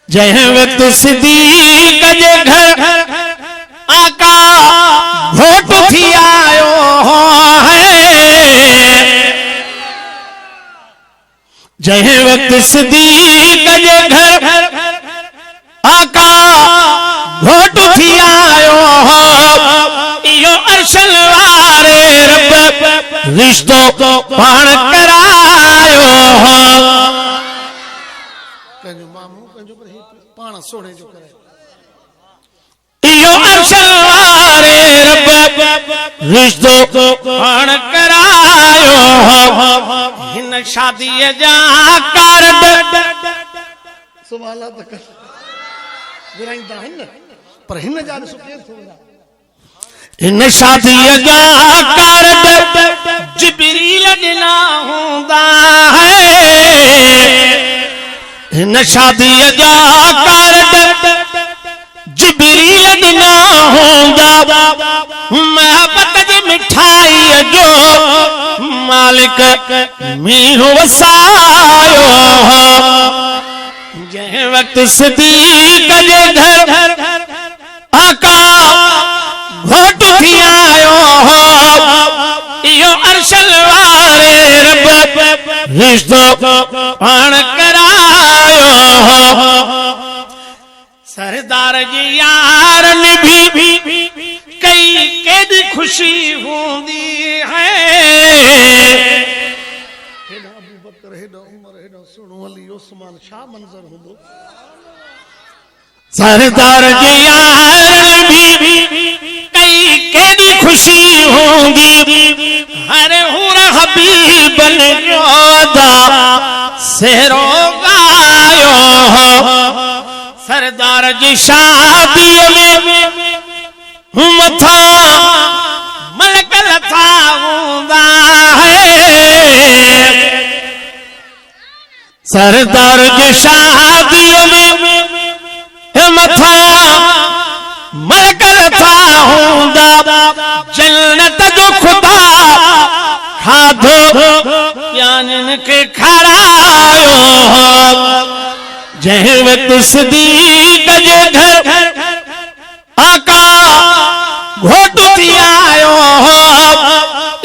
जय वक्त सिद्दीक जे घर आका घोट थी आयो है। जय वक्त सिद्दीक जे घर आका घोट थी आयो यो अरशल वारे रब रिश्तो पाण करायो कंजो मामू कंजो पर पाण सोने जो करे यो अरशल वारे रब रिश्तो पाण करायो हिन शादीअ जा कार्ड सवाल तक विराईंदा आहिनि पर हिन जा सुके थोड़ा इन शादीअ जा कार्ड जिब्रील ॾिना हूंदा है। इन शादीअ जा कार्ड जिब्रील ॾिना हूंदा महबत जी मिठाईअ जो मालिक मींहुं वसायो। जंहिं वक्त सिद्दीक जे घर आका घोट थी आयो यो अरशल वारे रब रिश्तो पाण करायो। सरदार जी यारन भी कई केदी खुशी हूंदी है। हेडा अबू बकर हेडा उमर हेडा सुनो अली उस्मान छा मंजर हूंदो। सरदार जी यारन भी कई केदी खुशी होंगी हर हुर हबीबन जोदा सेरो गायो। सरदार जी शादी में मथा मलक लथा हूंदा है। सरदार जी शादी में मथा मलक लथा हूंदा जन्नत जो खुदा खाधो यानन के खारायो। जंहिं वक्त सिद्दीक जे घर आका घोट थी आयो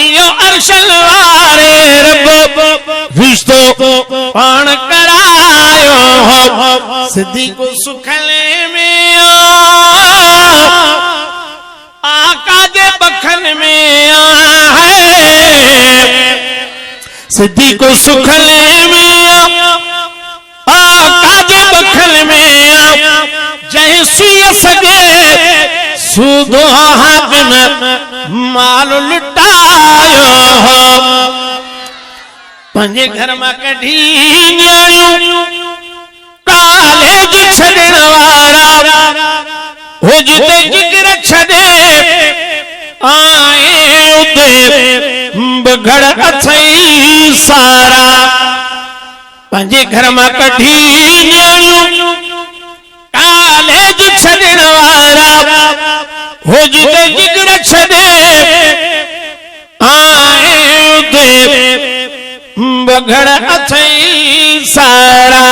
यो अरशल वारे रब रिश्तो पाण करायो। सिद्दीक सुखले में आका जे बखन में है। सिद्दीक सुखले में आका जे बखन में जंहिं सुई सगे सूदो हाकिम माल लुटायो। पंहिंजे घर मां कढी न्याणियूं कॉलेज छॾण वारा हुजते जिगर छॾे आए उते बगड़ अथई सारा। पंहिंजे घर मां कढी न्याणियूं कॉलेज छॾण वारा हुजते जिगर छॾे आए उते बगड़ अथई सारा।